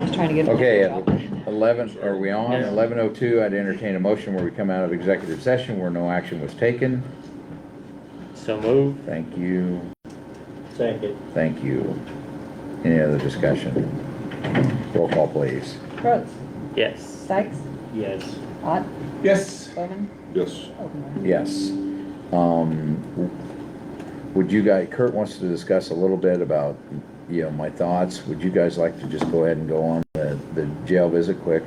Just trying to get. Okay, a at job. 11, are we on? Yes. 11:02, I'd entertain a motion where we come out of executive session where no action was taken. So move. Thank you. Second. Thank you. Any other discussion? Roll call, please. Rhodes, Yes. Sykes, Yes. Ott, Yes. Bowman, Yes. Openweiler. Yes. Would you guys, Kurt wants to discuss a little bit about, my thoughts. Would you guys like to just go ahead and go on the jail visit quick?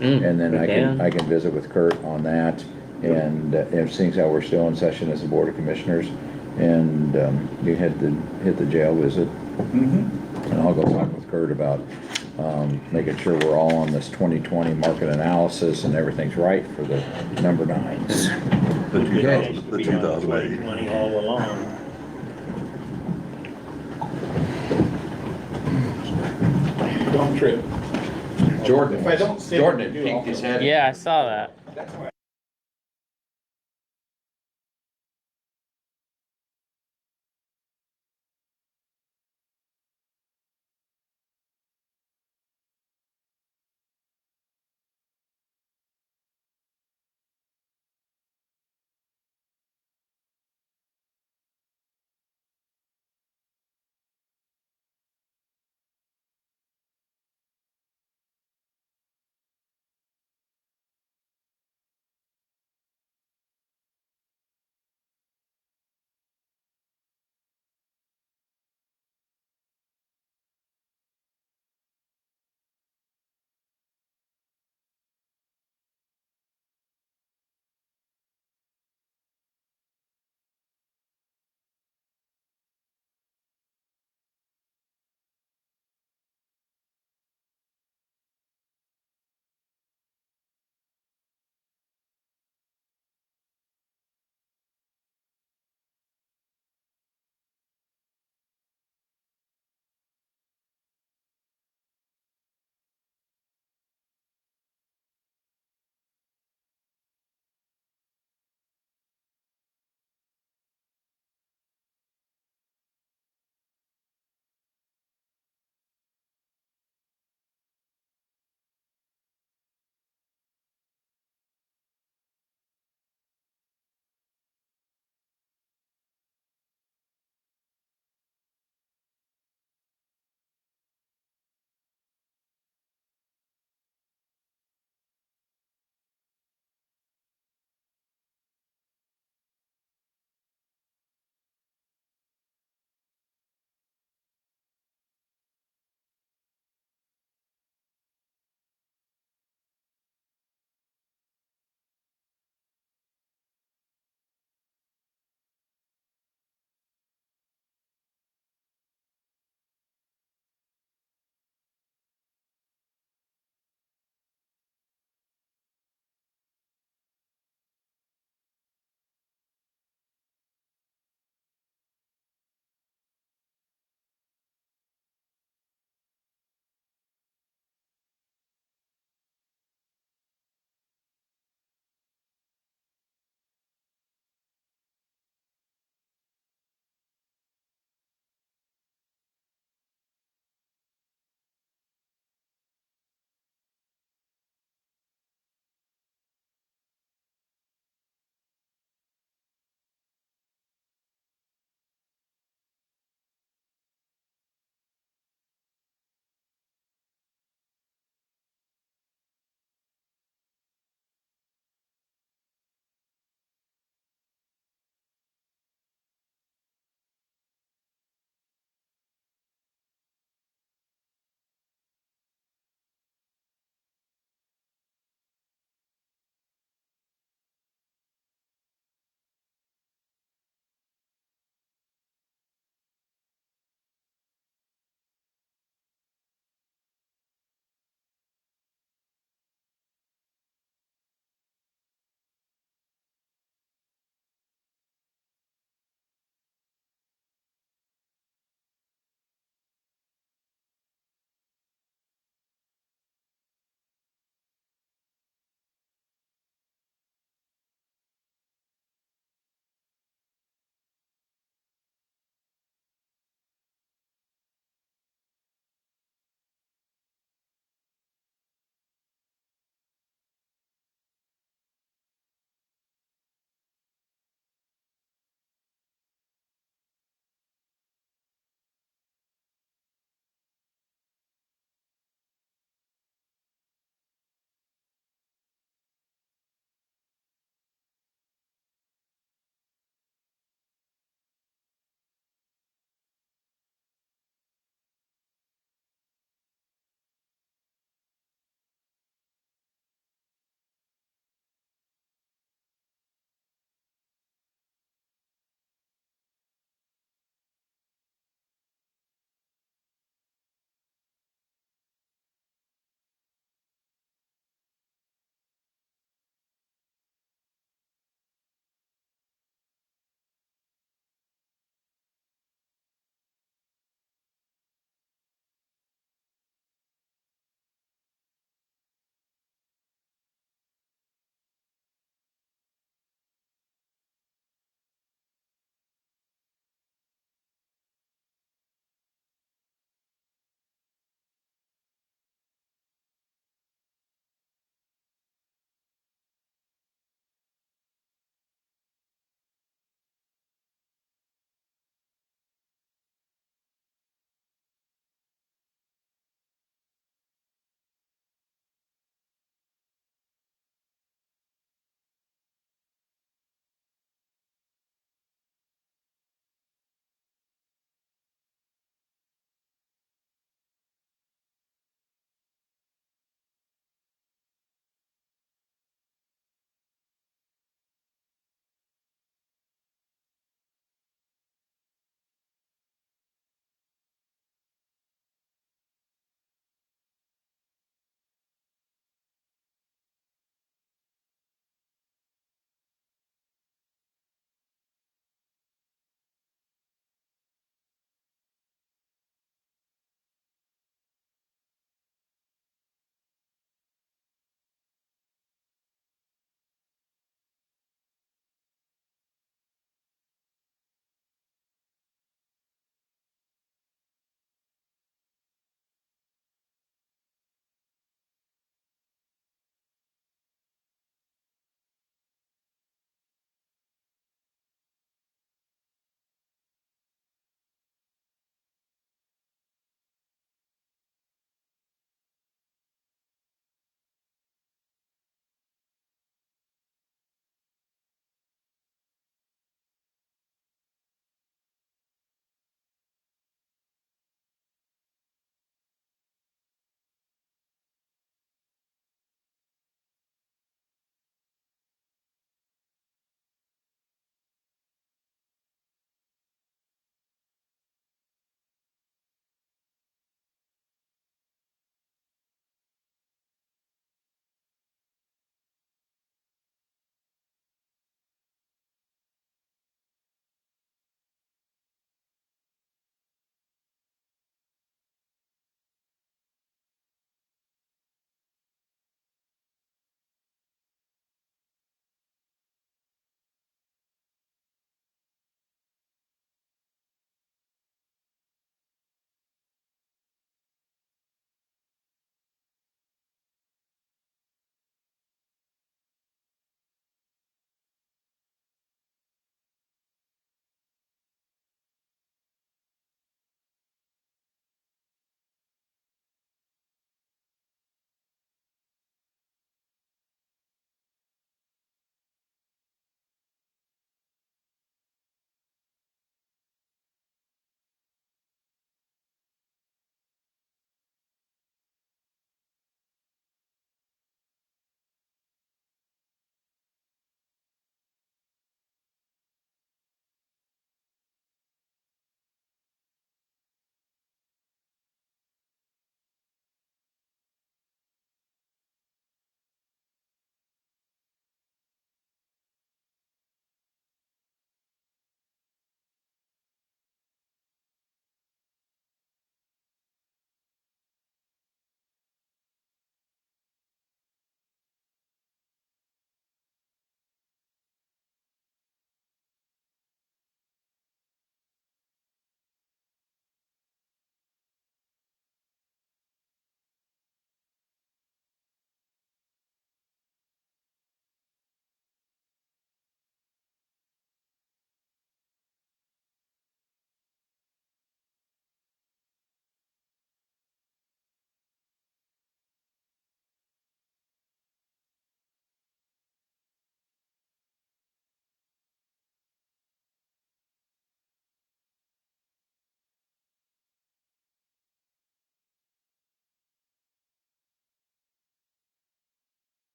And then I can visit with Kurt on that. And seeing how we're still in session as a Board of Commissioners, and you hit the jail visit. And I'll go talk with Kurt about making sure we're all on this 2020 market analysis and everything's right for the number 9s. The Okay. 2008. Money all along. Don't trip. Jordan, If I don't sit, Jordan had you peeked his also- head. Yeah, I saw that. That's why.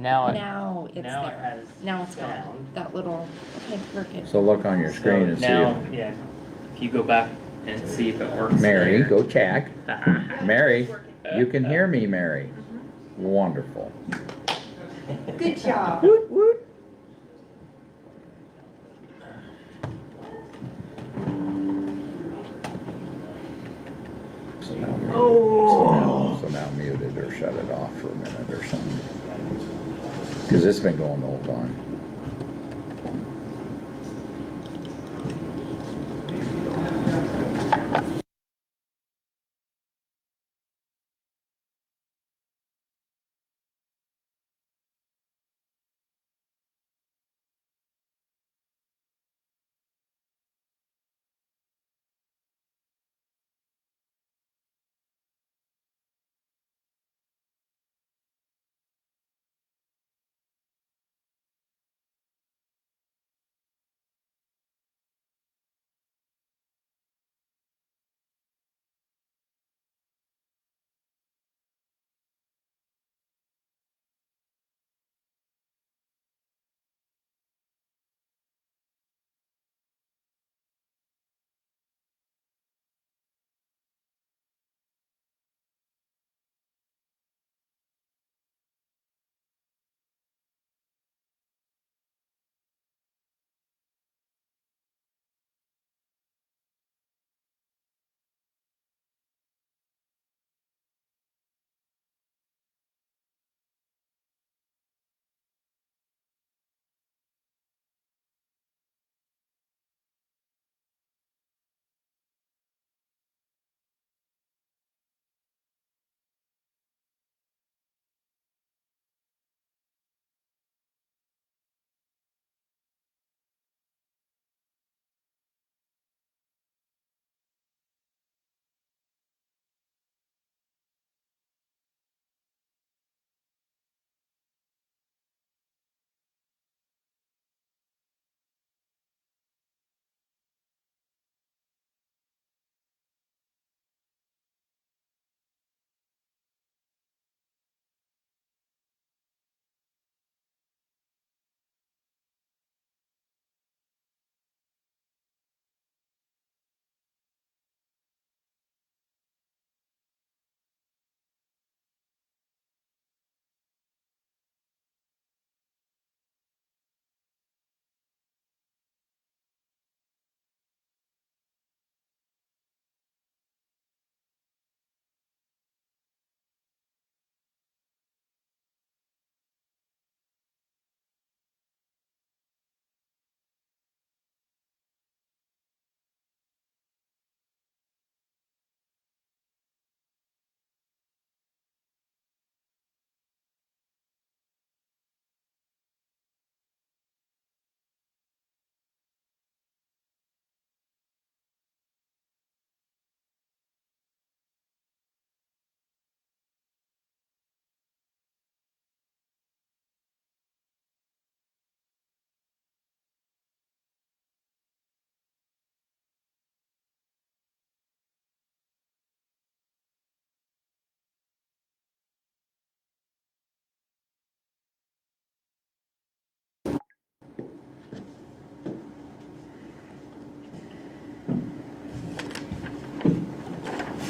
Now it, Now it's now it there. has Now it's gone. found. That little, okay, crooked. So look on your screen and see now, if, yeah, if you go back and see if it works. Mary, there. go check. Mary, you can hear me, Mary. Wonderful. Good job. Woot, woot. So now mute it or shut it off for a minute or something. Cause it's been going the whole time.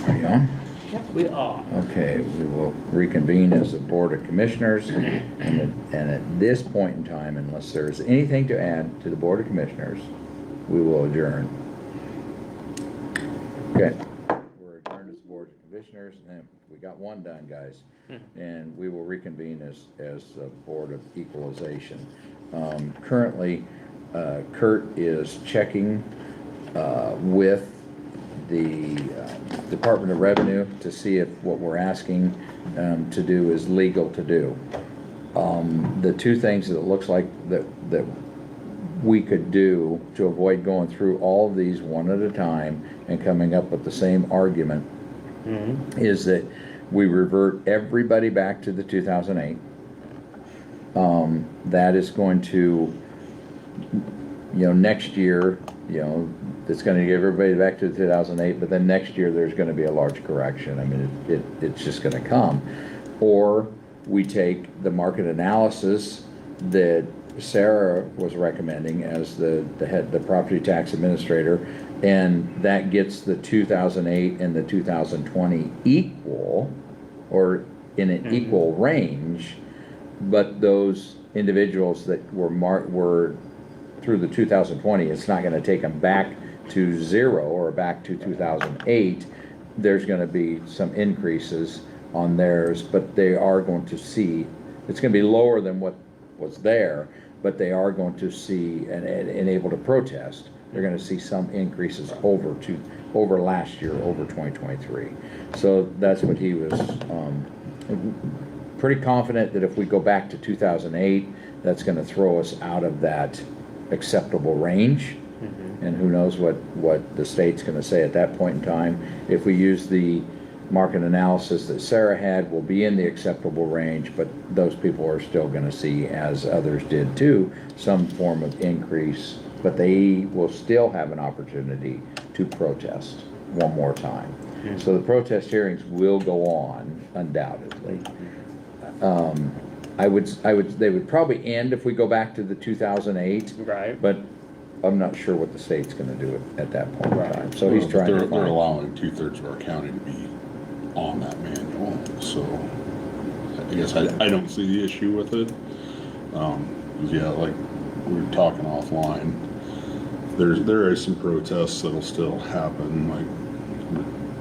Are you on? Yep, we are. Okay, we will reconvene as a Board of Commissioners, and at this point in time, unless there's anything to add to the Board of Commissioners, we will adjourn. Okay, we're adjourned as the Board of Commissioners, and we got one done, guys, and we will reconvene as a Board of Equalization. Currently, Kurt is checking with the Department of Revenue to see if what we're asking to do is legal to do. The two things that it looks like that we could do to avoid going through all of these one at a time and coming up with the same argument is that we revert everybody back to the 2008. That is going to, next year, it's going to give everybody back to 2008, but then next year there's going to be a large correction. I mean, it's just going to come. Or we take the market analysis that Sarah was recommending as the head, the property tax administrator, and that gets the 2008 and the 2020 equal, or in an equal range, but those individuals that were through the 2020, it's not gonna take them back to 0 or back to 2008. There's gonna be some increases on theirs, but they are going to see, it's gonna be lower than what was there, but they are going to see and able to protest. They're gonna see some increases over last year, over 2023. So that's what he was, pretty confident that if we go back to 2008, that's gonna throw us out of that acceptable range. And who knows what the state's gonna say at that point in time. If we use the market analysis that Sarah had, we'll be in the acceptable range, but those people are still gonna see, as others did too, some form of increase, but they will still have an opportunity to protest one more time. So the protest hearings will go on undoubtedly. They would probably end if we go back to the 2008, Right. but I'm not sure what the state's gonna do at that point in time. So he's trying to They're find. allowing 2/3 of our county to be on that manual, so I guess I don't see the issue with it. 'Cause yeah, like we were talking offline, there is some protests that'll still happen, like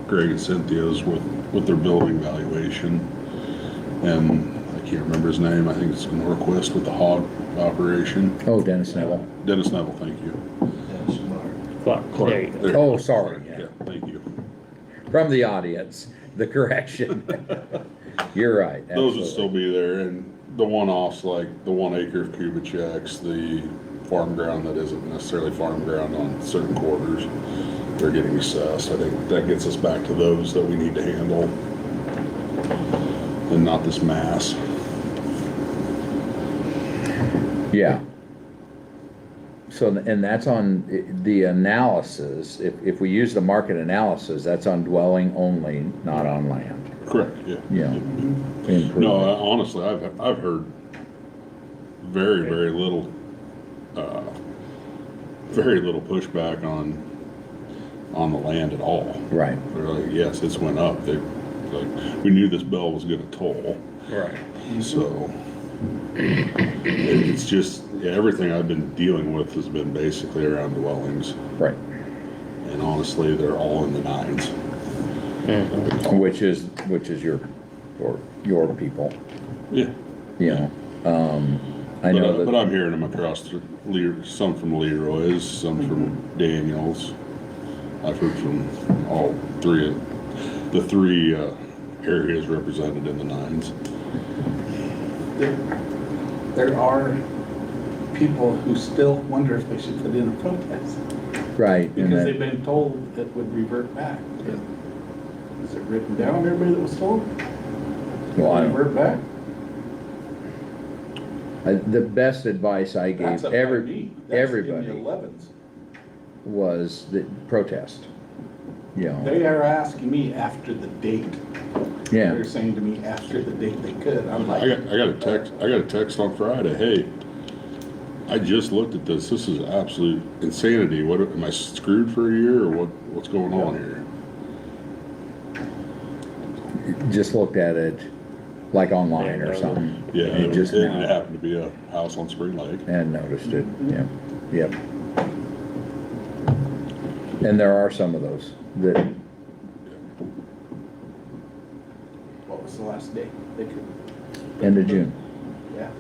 Greg and Cynthia's with their building valuation. And I can't remember his name, I think it's Norquist with the hog operation. Oh, Dennis Neville. Dennis Neville, thank you. Clark, there you go. There. Oh, sorry. Yeah, thank you. From the audience, the correction. You're right. Those will absolutely. still be there, and the one-offs, like the 1 acre of Kubitscheks, the farm ground that isn't necessarily farm ground on certain quarters, they're getting assessed. I think that gets us back to those that we need to handle, and not this mass. Yeah. So, and that's on the analysis, if we use the market analysis, that's on dwelling only, not on land. Correct, yeah. Yeah. No, Improvement. honestly, I've heard very little, pushback on the land at all. Right. They're like, yes, it's went up. They, like, we knew this bill was gonna toll, Right. so. It's just, yeah, everything I've been dealing with has been basically around dwellings, Right. and honestly, they're all in the 9s. Which is your people, Yeah. you know. I know But that, I'm hearing them across, some from Leroy's, some from Daniels. I've heard from all three, the three areas represented in the 9s. There are people who still wonder if they should put in a protest, right, and because they've that, been told it would revert back. Is it written down, everybody that was told? well, I don't, Revert back? the best advice I gave That's up by me. That's in the everybody 11s. was the protest, you know. They are asking me after the date. Yeah. They're saying to me after the date they could. I'm like. I got a text on Friday, hey, I just looked at this, this is absolute insanity. What, am I screwed for a year, or what's going on here? Just looked at it like online or something. Yeah, And just it now, happened to be a house on Spring Lake. and noticed it, yeah, yep. And there are some of those that, What was the last date? They could. end of June. Yeah.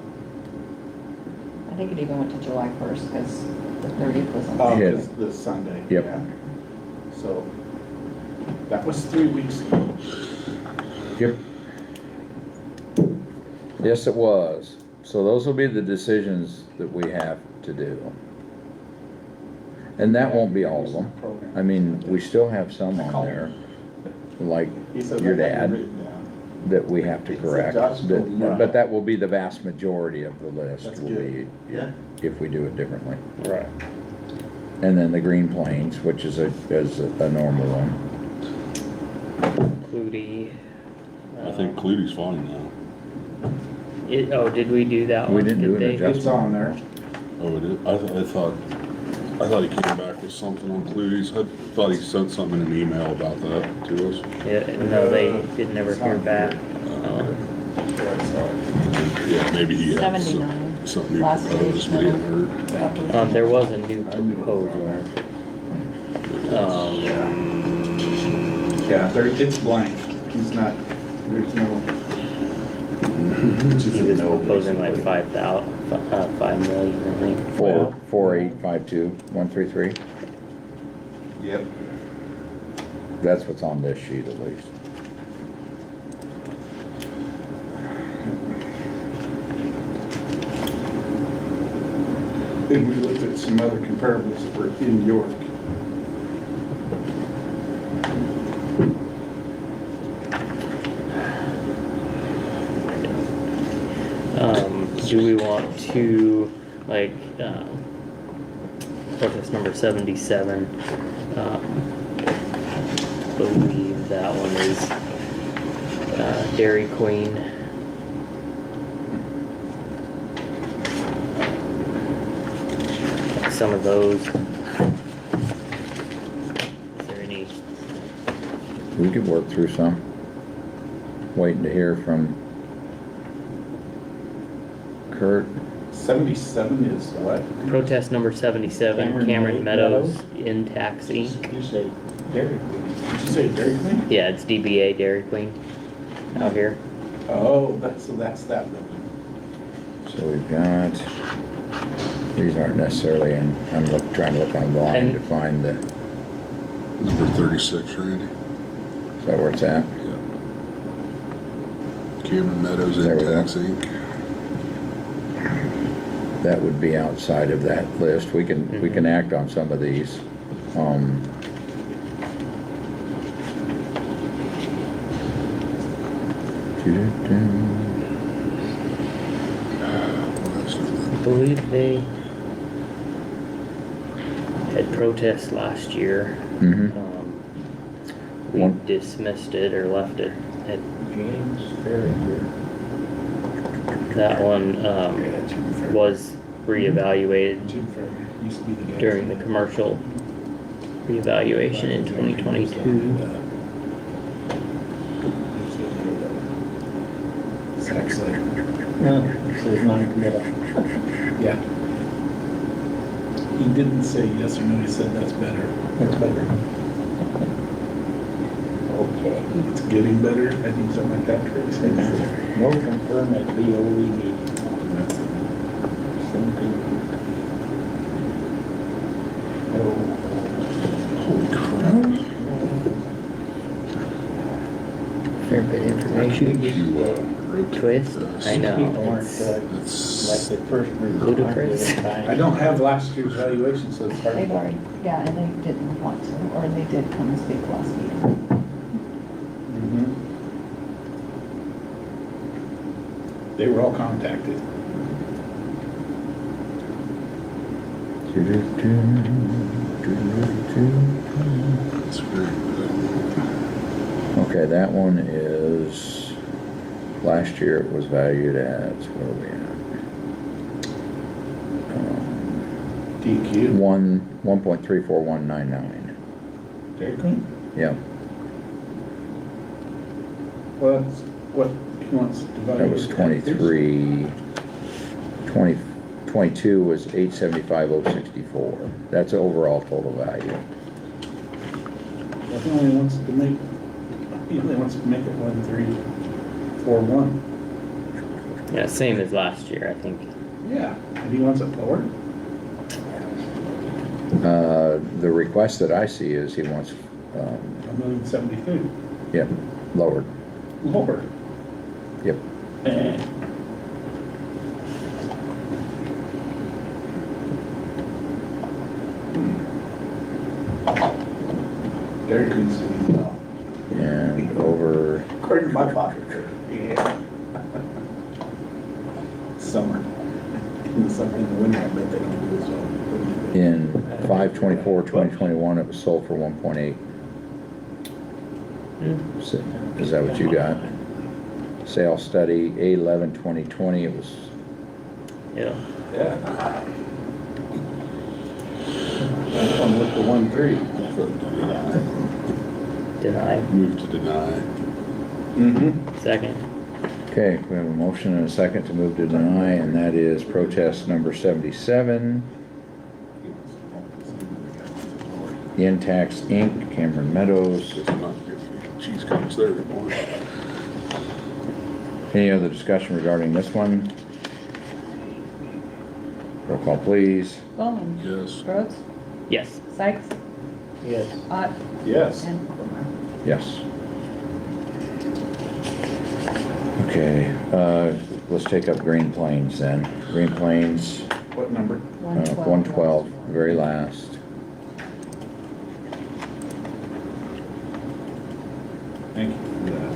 I think it even went to July 1st because the 30th was on. Oh, Yeah. this Sunday. Yep. Yeah. So, that was 3 weeks ago. Yep. Yes, it was. So those will be the decisions that we have to do. And that won't be all of them. I mean, we still have some on there, like He said your that dad, wasn't written down. that we have to He said correct. Josh told me that. But that will be the vast majority of the list That's will good. be, Yeah. if we do it differently. Right. And then the Green Plains, which is a normal one. Clutie. I think Clutie's fine now. did we do that We one? didn't do an they? adjustment. It's on there. Oh, it is? I thought he came back with something on Cluties. I thought he sent something in an email about that to us. Yeah, no, they did never hear back. Yeah, maybe he had 79. something he Last proposed, page, but he hadn't heard. There was a new proposal. Yeah, there, it's blank. He's not, there's no. He was proposing like 5 million, I think. 4,852,133. Yep. That's what's on this sheet at least. Then we looked at some other comparables for in York. Do we want to, like, protest number 77, believe that one is, Dairy Queen. Some of those. Is there any? We could work through some. Waiting to hear from Kurt. 77 is what? Protest number 77, Cameron Meadows in taxi. You say Dairy Queen. Did you say Dairy Queen? Yeah, it's DBA Dairy Queen out here. Oh, that's that building. So we've got, these aren't necessarily in, I'm trying to look online And- to find the, Number 36, Randy. is that where it's at? Yeah. Cameron Meadows There we go. Tax Inc. That would be outside of that list. We can act on some of these. I believe they had protests last year. Mhm. We One- dismissed it or left it. James Farrier. That one was reevaluated Jim Farrier used to be the guy. during the commercial reevaluation in 2022. Sex later. No, it says non-committal. Yeah. He didn't say yes or no, he said that's better. That's better. Okay. It's getting better, I think something like that, Tracy. No confirm at BOE meeting. 17. Holy crap. Fair bit of information. You, wrote Twist? this. I know. People aren't, It's, like the first group. Ludicrous. I don't have last year's valuation, so it's hard. They've already, yeah, and they didn't want to, or they did come and speak last meeting. Mhm. They were all contacted. it's very good. Okay, that one is, last year it was valued at, where are we at? DQ. 1.34199. Dairy Queen? Yeah, Well, that's what he wants to divide. that was 23. 2022 was 875,064. That's overall total value. He only wants to make, he only wants to make it 1341. Yeah, same as last year, I think. Yeah, and he wants it lower? The request that I see is he wants, 1,072,000. yeah, lowered. Lower. Yep. Eh. Dairy Queen's doing well. And over, According to my pocket, yeah. Summer. In the summer, in the winter, I bet they don't do as well. in 5/24/2021, it was sold for 1.8. Is that what you got? sales study, 8/11/2020, it was, Yeah. Yeah. That one with the 1-3. Deny. Move to deny. Mm-hmm. Second. okay, we have a motion and a second to move to deny, and that is protest number 77. Intax Inc., Cameron Meadows. Just not get cheese cups there anymore. Any other discussion regarding this one? Roll call, please. Bowman. Yes. Rhodes. Yes. Sykes. Yes. Ott. Yes. And Overmark. Yes. Okay, let's take up Green Plains then. Green Plains, What number? 112, very last. Thank you for that.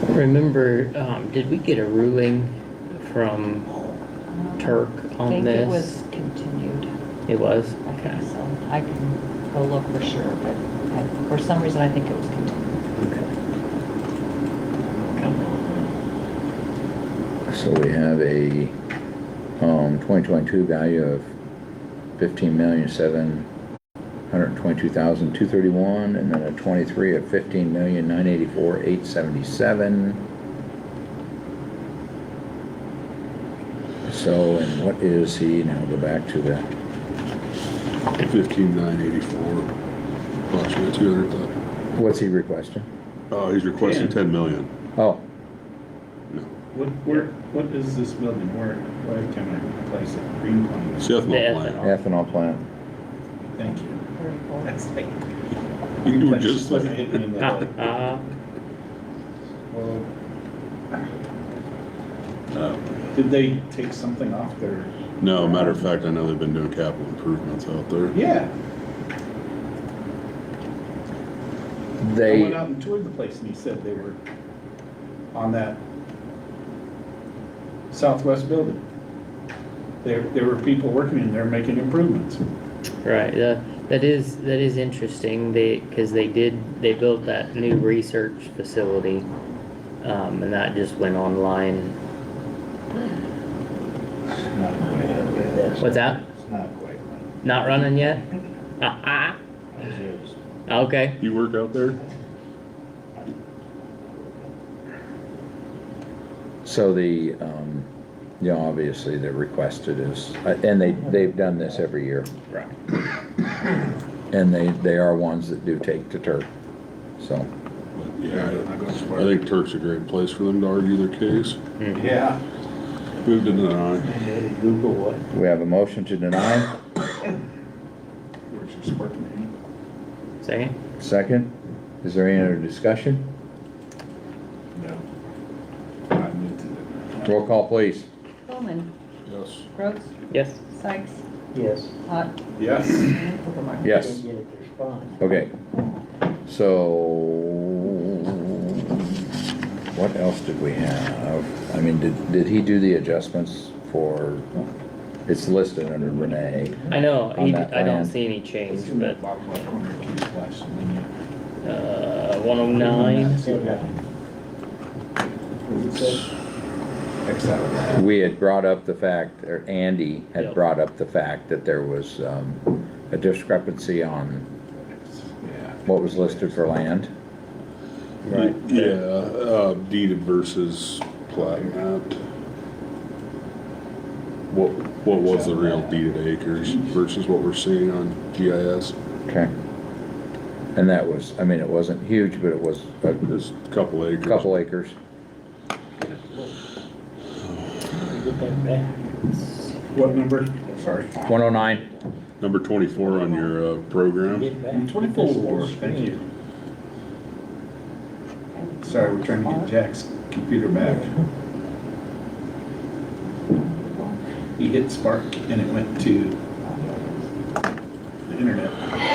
Remember, did we get a ruling from Turk I on think it this? was continued. It was? I Okay. think so. I can go look for sure, but for some reason I think it was continued. So we have a 2022 value of $15,722,231, and then a 23 of $15,984,877. So, and what is he, now go back to the, 15,984. Approximately 200,000. what's he requesting? Oh, he's requesting 10 million. Oh, No. What is this building? Where can I place it? Green Plains. It's the ethanol The plant. ethanol plant. Thank you. 34. That's like. You were just Like like, hit me in the head. Well, did they take something off their? no, matter of fact, I know they've been doing capital improvements out there. Yeah. I went They, out and toured the place and he said they were on that southwest building. There were people working in there making improvements. Right, that is interesting, because they built that new research facility, and that just went online. It's not quite up yet. What's that? It's not quite. Not running yet? Ah, As is. okay. You work out there? so the, obviously the requested is, and they've done this every year. Right. And they are ones that do take to Turk, so. But yeah, I think Turk's a great place for them to argue their case. Yeah. Move to deny. Google what? We have a motion to deny, Where's your spark name? Second? second. Is there any other discussion? No. I moved to the. Roll call, please. Bowman. Yes. Rhodes. Yes. Sykes. Yes. Ott. Yes. And Overmark. Yes, Didn't get it to respond. okay. So, what else did we have? I mean, did he do the adjustments for, it's listed under Renee. I know, On that I don't plan. see any change, It's in that but, bottom left corner, keep flashing in there. 109, What does it say? X out of that. We had brought up the fact, or Andy had Yep. brought up the fact that there was a discrepancy on Yeah. what was listed for land. Right. Yeah, deeded versus plat mapped. What was the real deeded acres versus what we're seeing on GIS? Okay. And that was, I mean, it wasn't huge, but it was a Just a couple acres. couple acres. Get that back. What number? Sorry. 109. Number 24 on your program. Get back. 24, thank you. Sorry, we're trying to get Jack's computer back. He hit Spark and it went to the internet.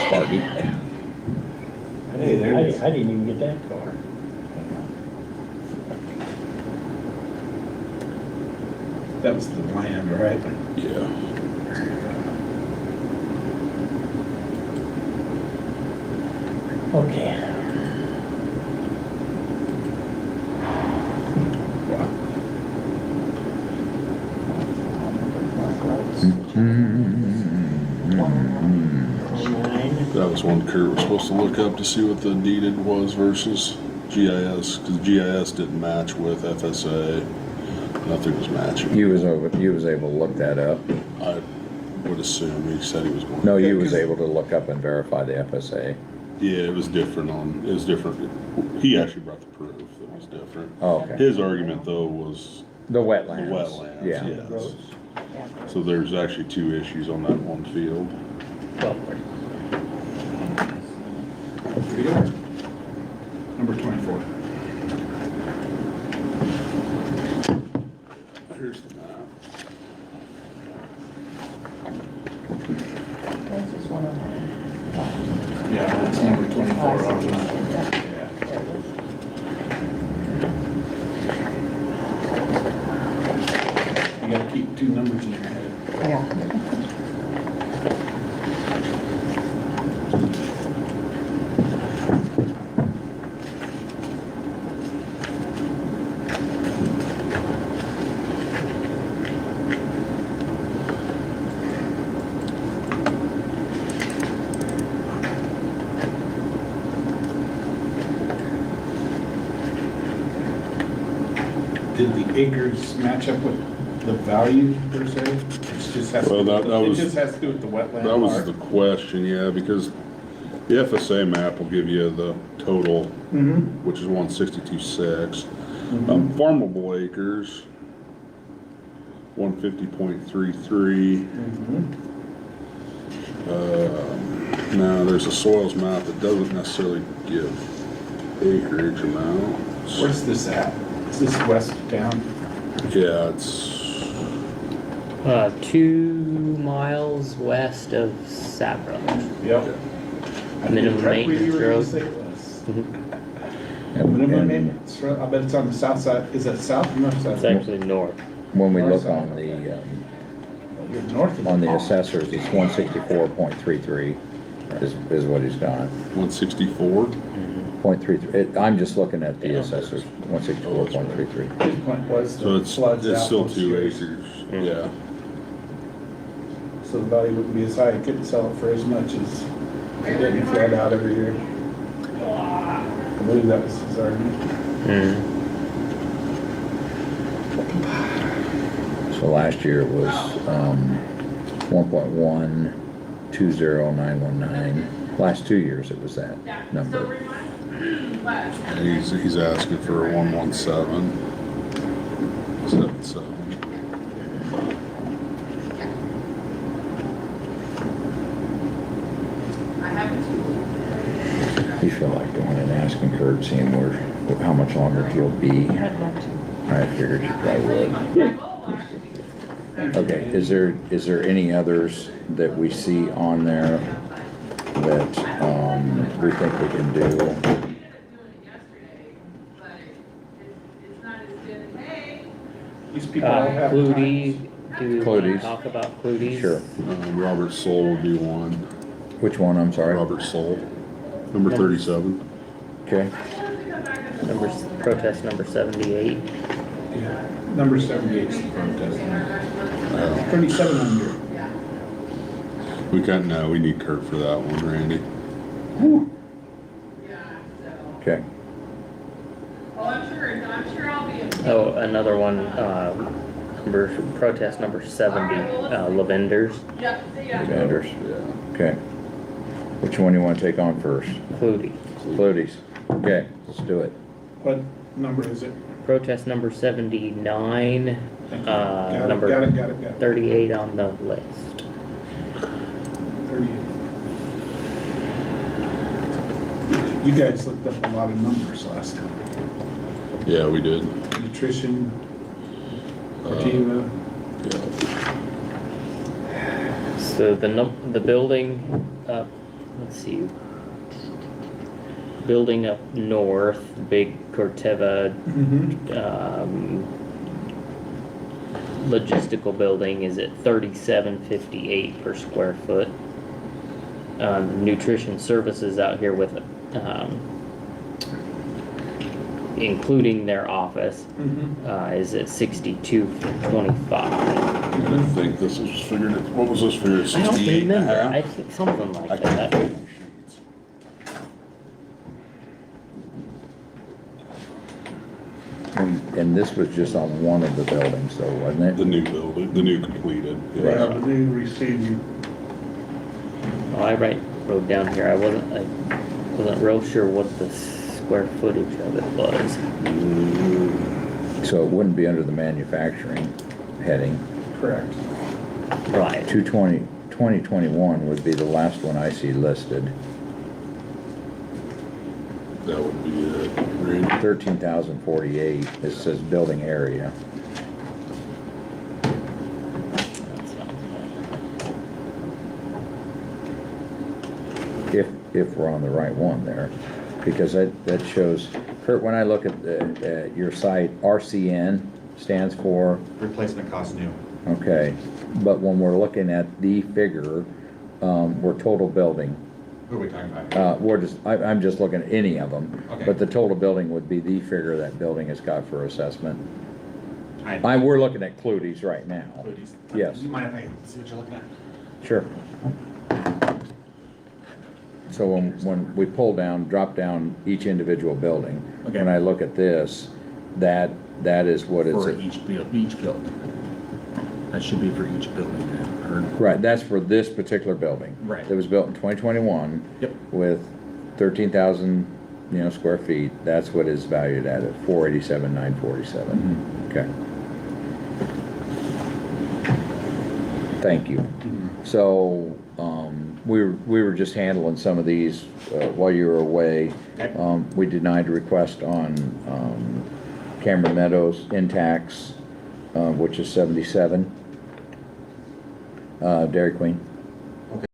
Sparky. Hey, there it is. I didn't even get that far. That was the land, right? Yeah. Okay. Nine. That was one Kurt was supposed to look up to see what the deeded was versus GIS, because GIS didn't match with FSA. Nothing was matching. You was able to look that up? I would assume he said he was going. No, Yeah, you was 'cause- able to look up and verify the FSA? Yeah, it was different it was different. He actually brought the proof that was different. Oh, okay. His argument though was The the wetlands? wetlands, Yeah. yes. So there's actually two issues on that one field. Well, Here you are. Number 24. Here's the map. This is one of them. Yeah, that's number 24 on the map. Yeah. Yeah. There it is. You gotta keep two numbers in your head. Yeah. Did the acres match up with the value per se? It just has to, Well, that it was- just has to do with the wetland That was part. the question, yeah, because the FSA map will give you the total, Mm-hmm. which is 162.6. Farmable acres, 150.33. Now, there's a soils map that doesn't necessarily give acreage amounts. Where's this at? Is this west of town? Yeah, it's, 2 miles west of Sabra. Yep. Minimum maintenance road. Minimum And maintenance road, I bet it's on the south side. Is that south or north side? It's actually north. when we look on You're north of the assessors, it's 164.33 is what he's got. 164. 0.33, I'm just looking at the assessors, 164.33. His point was So the it's floods out still most 2 years. acres, yeah. So the value wouldn't be as high. It couldn't sell it for as much as it didn't flood out every year. I believe that was his argument. So last year it was 1.120919. Last 2 years it was that number. And he's asking for a 117.77. You feel like going and asking Kurt, seeing how much longer he'll be? I'd love to. I figured you probably would. Okay, is there any others that we see on there that, we think we can do? These people all have Clutie, do we want to Cluties. talk about Cluties? Sure. Robert Soul would be one. Which one, I'm sorry? Robert Soul, number 37. Okay, Protest number 78. Yeah. Number 78 is the protest. 3,700. We can't, no, we need Kurt for that one, Randy. okay. I'm sure I'll be. Oh, another one, protest number 70, Lavenders, Yep, see ya. Sanders, Yeah. okay. Which one you want to take on first? Clutie. Floaties. Okay, let's do it. What number is it? Protest number 79, Thank you. Got it, number got it. 38 on the list. 38. You guys looked up a lot of numbers last time. Yeah, we did. Nutrition, Cortiva. Yeah. So the building up, let's see, building up north, big Corteva, Mm-hmm. logistical building is at 37.58 per square foot. Nutrition services out here with, including their office, is at 62.25. I think this was figured at, what was this figured at, I don't 68 and a remember, half? I think something like I that. can't- And this was just on one of the buildings though, wasn't The it? new building, the new completed, Yeah, yeah. the new receiving, Oh, I wrote down here, I wasn't real sure what the square footage of it was. So it wouldn't be under the manufacturing heading. correct. Right. 2021 would be the last one I see listed. That would be it, Randy. 13,048, it says building area. If we're on the right one there, because that shows, Kurt, when I look at your site, RCN stands for, Replacement cost new. okay, but when we're looking at the figure, we're total building. Who are we talking about? I'm just looking at any of them, Okay. but the total building would be the figure that building has got for assessment. I- We're looking at Clutie's right now. Please. Yes. You mind if I see what you're looking at? Sure. So when we pull down, drop down each individual building, Okay. when I look at this, that is what it's, For each building. That should be for each building then, or? right, that's for this particular building. Right. It was built in 2021. Yep. With 13,000, square feet, that's what is valued at 487,947. Mm-hmm. Okay. Thank you. Mm-hmm. So, we were just handling some of these, while you were away. Okay. We denied a request on, Cameron Meadows Intax, which is 77. Dairy Queen.